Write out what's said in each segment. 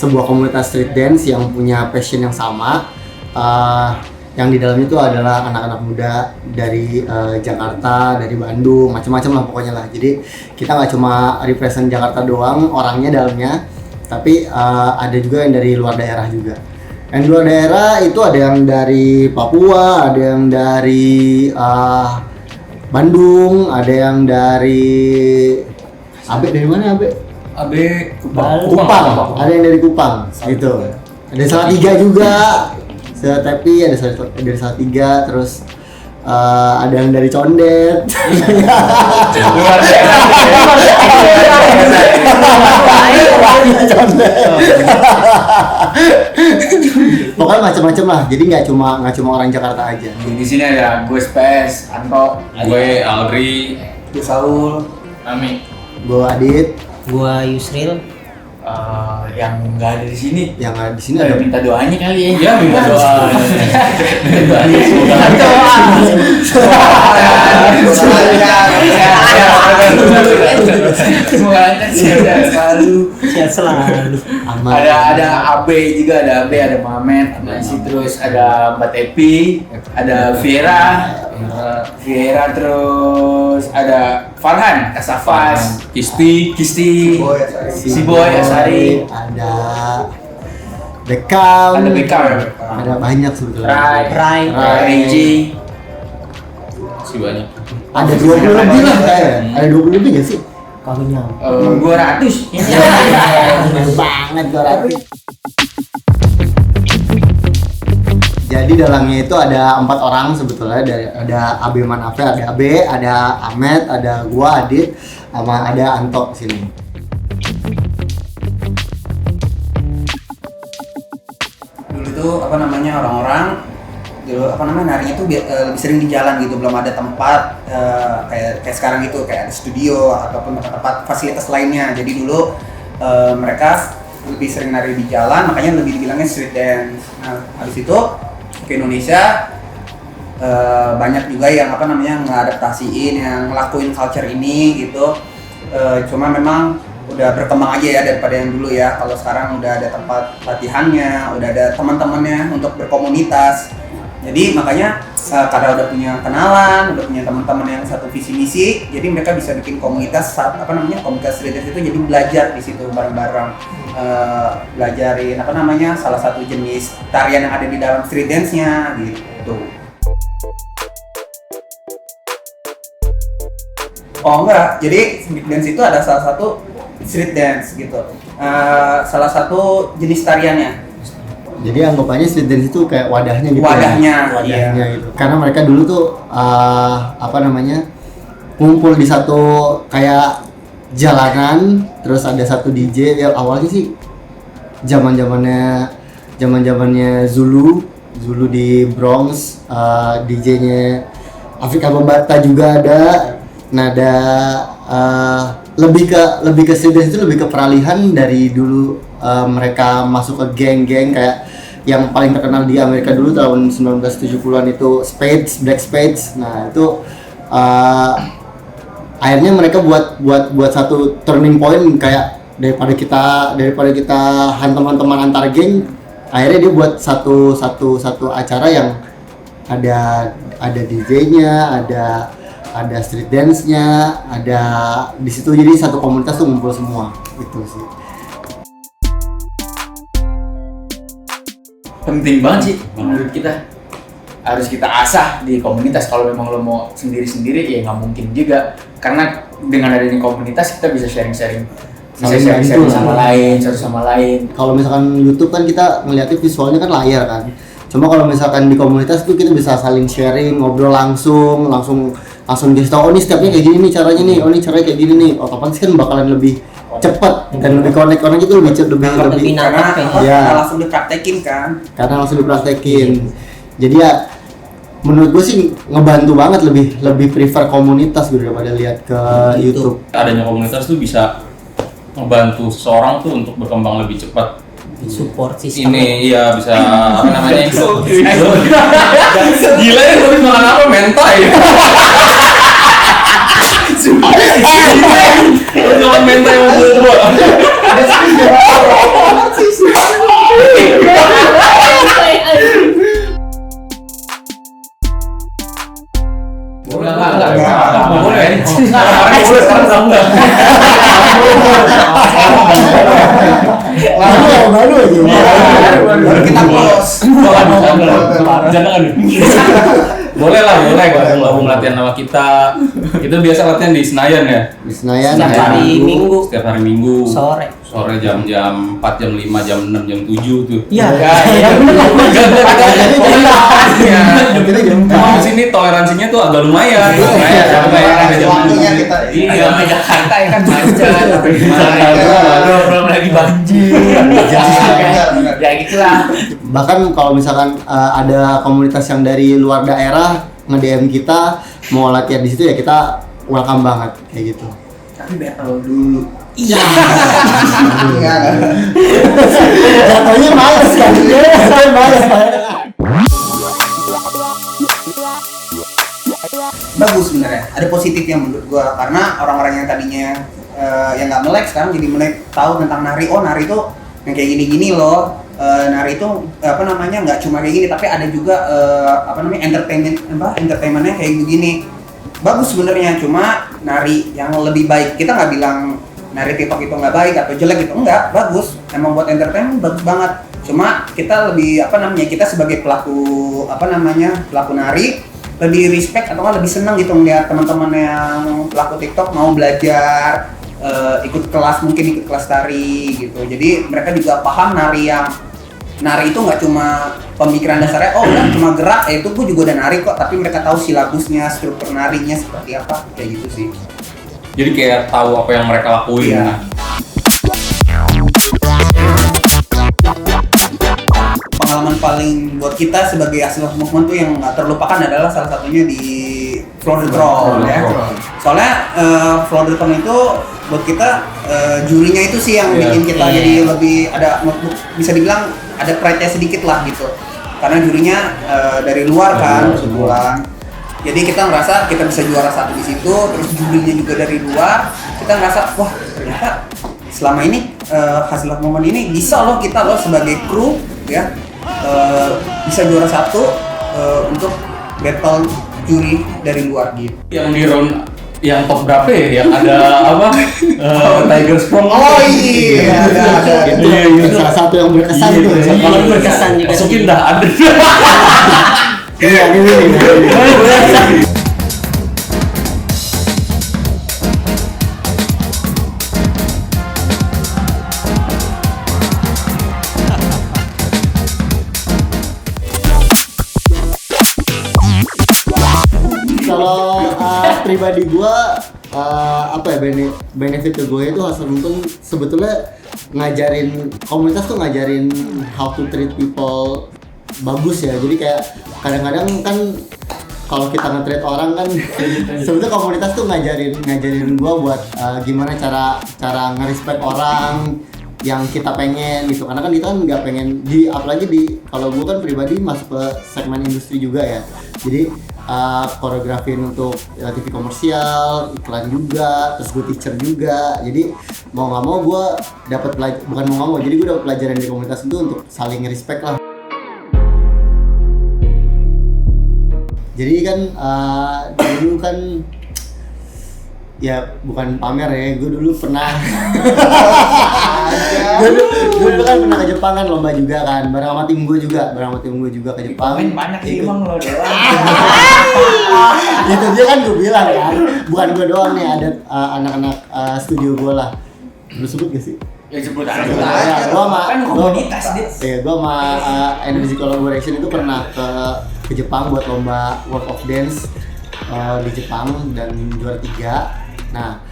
sebuah komunitas street dance yang punya passion yang sama. Yang di dalamnya itu adalah anak-anak muda dari Jakarta, dari Bandung, macam-macam lah pokoknya lah. Jadi kita nggak cuma represent Jakarta doang orangnya dalamnya, tapi ada juga yang dari luar daerah juga. Yang luar daerah itu ada yang dari Papua, ada yang dari Bandung, ada yang dari Abe dari mana Abe? Abe Kupang. Ada yang dari Kupang gitu. Ada Salatiga juga. Tapi ada dari Salatiga, terus ada yang dari Condet. Pokoknya macam-macam lah. Jadi nggak cuma orang Jakarta aja. Di sini ada gue Spes, Anto, gue Aldri, gue Saul, Ami, Gue Adit. Gue Yusril. yang nggak ada di sini. Yang ada di sini ada Minta doanya kali ya. ya minta doa. Minta doanya semoga sehat selalu. Ada Abe juga, ada Abe, ada Mamet, ada terus ada Mbak Tepi, ada Viera, terus ada Farhan, Kasafas, Kisti, si Boy, Asari, ada Bekam, ada banyak sebetulnya. Rai, Reji, Si banyak. Ada 20 lebih lah kayaknya. Ada 20 lebih nggak sih? kawinnya. 200. Banyak banget 200. Jadi dalangnya itu ada 4 orang sebetulnya. Ada Abe Manafe, ada Abe, ada Ahmed, ada gua Adit, sama ada Anto sini. Dulu tuh orang-orang dulu narinya tuh lebih sering di jalan gitu, belum ada tempat kayak sekarang gitu, kayak ada studio ataupun tempat fasilitas lainnya. Jadi dulu mereka lebih sering nari di jalan, makanya lebih dibilangnya street dance. Nah, habis itu ke Indonesia banyak juga yang ngeadaptasiin, yang ngelakuin culture ini gitu. Cuma memang udah berkembang aja ya daripada yang dulu ya. Kalau sekarang udah ada tempat latihannya, udah ada teman-temannya untuk berkomunitas. Jadi makanya karena udah punya kenalan, udah punya teman-teman yang satu visi misi, jadi mereka bisa bikin komunitas komunitas street dance itu. Jadi belajar di situ bareng-bareng, belajarin salah satu jenis tarian yang ada di dalam street dance-nya gitu. Oh enggak, jadi street dance itu ada salah satu street dance gitu, salah satu jenis tariannya. Jadi anggapannya street dance itu kayak wadahnya gitu. Wadahnya iya. Gitu. Karena mereka dulu tuh ngumpul di satu kayak jalanan, terus ada satu DJ. Ya awalnya sih zamannya Zulu di Bronx, DJ-nya Afrika Bambata juga ada. Nah, ada lebih ke street dance itu lebih ke peralihan dari dulu. Mereka masuk ke geng-geng kayak yang paling terkenal di Amerika dulu tahun 1970-an itu Black Spades. Nah, itu akhirnya mereka buat satu turning point, kayak daripada kita hantam-hantaman antar geng, akhirnya dia buat satu acara yang ada DJ-nya, ada street dance-nya, ada di situ. Jadi satu komunitas tuh ngumpul semua gitu sih. Penting banget sih menurut kita, harus kita asah di komunitas. Kalau memang lo mau sendiri-sendiri ya nggak mungkin juga, karena dengan adanya komunitas kita bisa sharing-sharing sama lain, satu sama lain. Kalau misalkan YouTube kan kita ngeliatnya visualnya kan layar kan. Cuma kalau misalkan di komunitas tuh kita bisa saling sharing, ngobrol langsung dikasih tahu, oh ini stepnya kayak gini nih caranya nih, oh ini caranya kayak gini nih. Otomatis kan bakalan lebih cepat dan lebih connect itu lebih karena langsung dipraktekin kan. Jadi ya menurut gue sih ngebantu banget, lebih prefer komunitas gitu daripada lihat ke YouTube. Adanya komunitas tuh bisa ngebantu seseorang tuh untuk berkembang lebih cepat. Support sistem. Ini iya bisa gila ya, tapi makan apa mentai. Makan mentai mau Enggak boleh. Orang boleh sekarang enggak. Baru aja. Baru kita close. Jangan. Boleh lah, boleh gabung latihan sama kita. Kita biasa latihan di Senayan ya. Di Senayan. Setiap hari Minggu. Setiap hari Minggu. Sore jam 4, jam 5, jam 6, jam 7 tuh. iya Kita jam Emang di sini toleransinya tuh agak lumayan. Lumayan, ada jam Waktunya kita. Iya, Jakarta ya kan macet. Belum lagi banjir. Ya gitulah. Bahkan kalau misalkan ada komunitas yang dari luar daerah nge-DM kita mau latihan di situ ya kita welcome banget kayak gitu. Tapi battle dulu. Iya. Jatuhnya males kan? Jatuhnya males. Bagus sebenarnya. Ada positifnya menurut gua karena orang-orang yang tadinya yang nggak melek sekarang jadi melek tahu tentang nari. Oh, nari itu yang kayak gini-gini loh. Nari itu nggak cuma kayak gini tapi ada juga entertainmentnya kayak begini. Bagus sebenarnya, cuma nari yang lebih baik. Kita nggak bilang nari TikTok itu nggak baik atau jelek itu enggak, bagus. Emang buat entertainment bagus banget. Cuma kita lebih kita sebagai pelaku nari lebih respect atau lebih senang gitu melihat teman-teman yang pelaku TikTok mau belajar ikut kelas tari gitu. Jadi mereka juga paham nari itu nggak cuma pemikiran dasarnya, oh udah cuma gerak, itu gue juga udah nari kok, tapi mereka tahu silabusnya, struktur narinya seperti apa, kayak gitu sih. Jadi kayak tahu apa yang mereka lakuin. Iya. Pengalaman paling buat kita sebagai Hasil Movement tuh yang nggak terlupakan adalah salah satunya di Flooded ya. Soalnya Flooded itu buat kita jurinya itu sih yang bikin kita jadi lebih ada bisa dibilang ada pride-nya sedikit lah gitu. Karena jurinya dari luar kan sebulan. Jadi kita ngerasa kita bisa juara satu di situ, terus jurinya juga dari luar. Kita ngerasa wah ternyata selama ini Hasil Movement ini bisa loh kita sebagai kru ya bisa juara satu untuk battle juri dari luar gitu. Yang di round yang top berapa ya? Yang ada apa? Tiger Sprong. Oh iya, ada. Itu salah satu yang berkesan tuh. Kalau berkesan juga masukin dah ada. Iya, ini. Kalau pribadi gua benefit ke gue itu Hasil Movement sebetulnya komunitas tuh ngajarin how to treat people bagus ya. Jadi kayak kadang-kadang kan kalau kita nge-treat orang kan sebetulnya komunitas tuh ngajarin gua buat gimana cara nge-respect orang yang kita pengen gitu. Karena kan kita kan nggak pengen apalagi kalau gua kan pribadi masuk ke segmen industri juga ya. Jadi koreografiin untuk TV komersial, iklan juga, terus gue teacher juga. Jadi mau nggak mau gue dapat jadi gue dapat pelajaran di komunitas itu untuk saling respect lah. Jadi kan dulu kan ya bukan pamer ya, gue dulu pernah gue dulu kan pernah ke Jepang kan, lomba juga kan bareng sama tim gue juga ke Jepang. Main banyak sih emang lo doang. Itu dia kan gue bilang kan, bukan gue doang nih, ada anak-anak studio gue lah. Lu sebut gak sih? Ya sebut aja. Ya, gue sama Kan komunitas dia. Iya, gue sama Energy Collaboration itu pernah ke Jepang buat lomba World of Dance di Jepang dan juara 3. Nah,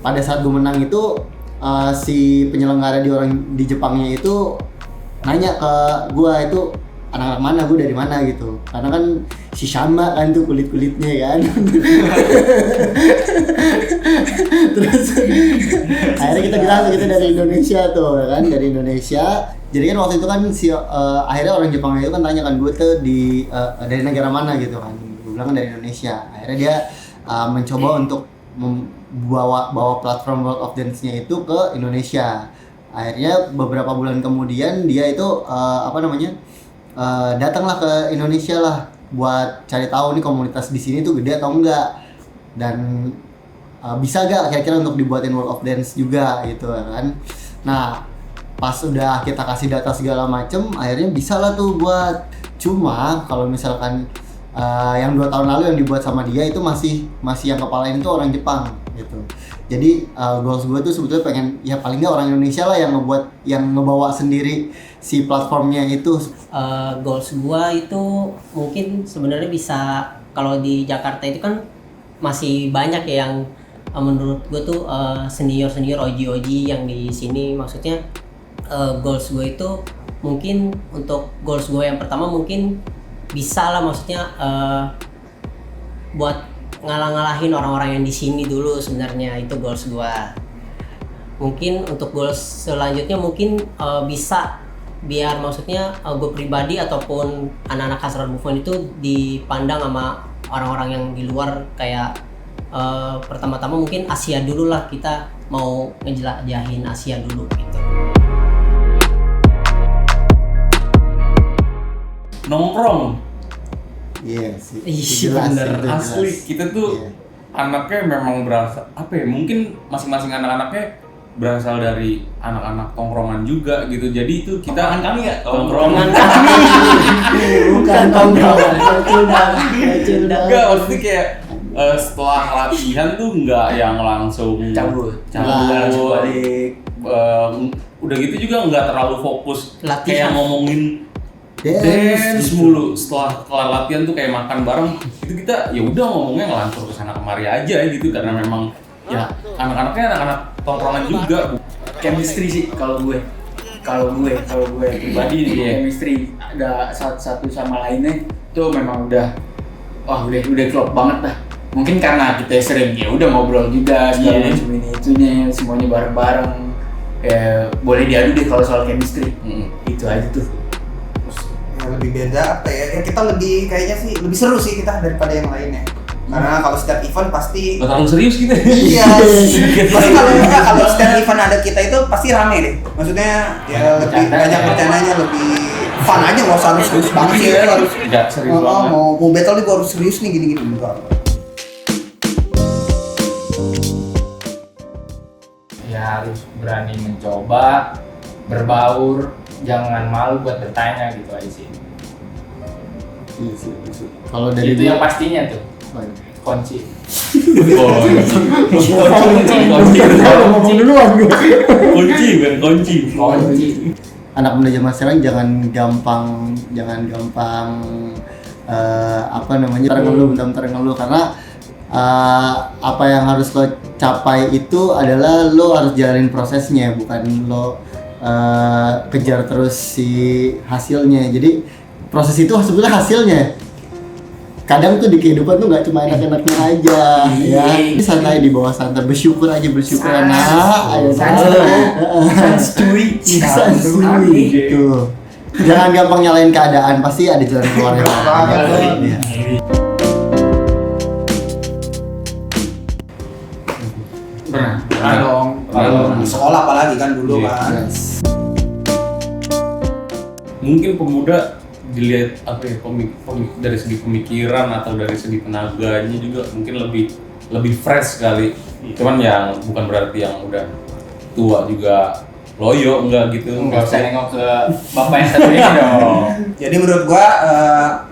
pada saat gue menang itu si penyelenggara di Jepangnya itu nanya ke gue itu anak-anak mana, gue dari mana gitu. Karena kan si Shama kan tuh kulit-kulitnya kan. Terus akhirnya kita bilang kita dari Indonesia tuh kan, dari Indonesia. Jadi kan waktu itu kan akhirnya orang Jepang itu kan tanya kan gue tuh dari negara mana gitu kan. Gue bilang dari Indonesia. Akhirnya dia mencoba untuk bawa platform World of Dance-nya itu ke Indonesia. Akhirnya beberapa bulan kemudian dia itu datanglah ke Indonesia lah buat cari tahu nih komunitas di sini tuh gede atau enggak, dan bisa gak kira-kira untuk dibuatin World of Dance juga gitu kan. Nah pas udah kita kasih data segala macem, akhirnya bisa lah tuh buat. Cuma kalau misalkan yang 2 tahun lalu yang dibuat sama dia itu masih yang kepalain itu orang Jepang gitu. Jadi goals gue tuh sebetulnya pengen ya paling nggak orang Indonesia lah yang ngebawa sendiri si platformnya itu. Goals gua itu mungkin sebenarnya bisa, kalau di Jakarta itu kan masih banyak ya yang menurut gua tuh senior OG yang di sini. Maksudnya goals gua itu mungkin untuk goals gua yang pertama mungkin bisa lah, maksudnya buat ngalah-ngalahin orang-orang yang di sini dulu, sebenarnya itu goals gua. Mungkin untuk goals selanjutnya mungkin bisa biar maksudnya gue pribadi ataupun anak-anak Hasrat Movement itu dipandang sama orang-orang yang di luar, kayak pertama-tama mungkin Asia dulu lah, kita mau ngejelajahin Asia dulu gitu. Nongkrong. Iya sih. Iya, Bener, itu asli jelas. kita tuh Iya. anaknya memang berasa apa ya, mungkin masing-masing anak-anaknya berasal dari anak-anak tongkrongan juga gitu. Jadi itu kita kami ya tongkrongan Bukan tongkrongan, enggak, maksudnya kayak setelah latihan tuh enggak yang langsung Cabut balik. Udah gitu juga enggak terlalu fokus Latihan. kayak ngomongin dance mulu. Setelah kelar latihan tuh kayak makan bareng itu kita ya udah ngomongnya ngelantur kesana kemari aja gitu, karena memang ya anak-anaknya anak-anak tongkrongan juga. Chemistry sih kalau gue pribadi nih, chemistry ada satu sama lainnya tuh memang udah klop banget dah. Mungkin karena kita sering ya udah ngobrol juga segala macam ini itunya, semuanya bareng-bareng. Boleh diadu deh kalau soal chemistry. Itu aja tuh. Ya, lebih beda apa ya, kita lebih kayaknya sih lebih seru sih kita daripada yang lainnya. Karena kalau setiap event pasti Gak terlalu serius kita. iya. Pasti kalau setiap event ada kita itu pasti rame deh. Maksudnya ya lebih banyak bercandanya, lebih fun aja, nggak usah harus serius banget sih. Itu harus Nggak serius banget. mau battle nih gua harus serius nih gini-gini enggak. Ya harus berani mencoba, berbaur, jangan malu buat bertanya gitu aja sih. Iya sih. Kalau dari Itu yang pastinya tuh kunci. ngomong duluan gue. Kunci. Anak muda zaman sekarang jangan gampang bentar ngeluh karena apa yang harus lo capai itu adalah lo harus jalanin prosesnya, bukan lo kejar terus si hasilnya. Jadi proses itu sebetulnya hasilnya. Kadang tuh di kehidupan tuh nggak cuma enak-enaknya aja, ya. Santai, di bawah santai, bersyukur aja, ayo Santuy. gitu. Jangan gampang nyalain keadaan, pasti ada jalan keluarnya. Iya. Pernah dong. Di sekolah apalagi kan dulu Iya. kan. Mungkin pemuda dilihat apa ya, dari segi pemikiran atau dari segi tenaganya juga mungkin lebih fresh kali. Cuman yang bukan berarti yang udah tua juga loyo, enggak gitu. Nggak usah nengok ke bapak yang satu ini dong. Jadi menurut gua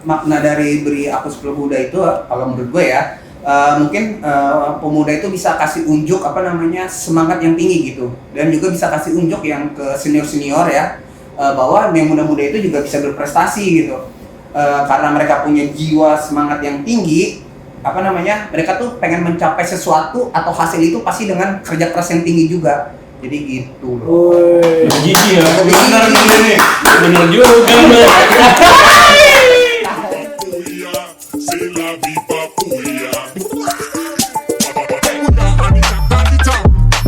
makna dari beri aku 10 muda itu kalau menurut gua ya mungkin pemuda itu bisa kasih unjuk semangat yang tinggi gitu, dan juga bisa kasih unjuk yang ke senior ya, bahwa yang muda-muda itu juga bisa berprestasi gitu, karena mereka punya jiwa semangat yang tinggi. Mereka tuh pengen mencapai sesuatu atau hasil itu pasti dengan kerja keras yang tinggi juga. Jadi gitu loh. Gigi ya, bener juga. C'est la vie pas pour rien.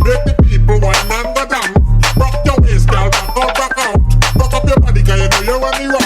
Make the people wine and go down. Rock your waist, girl, back out. Rock up your body, 'cause you know you want me right.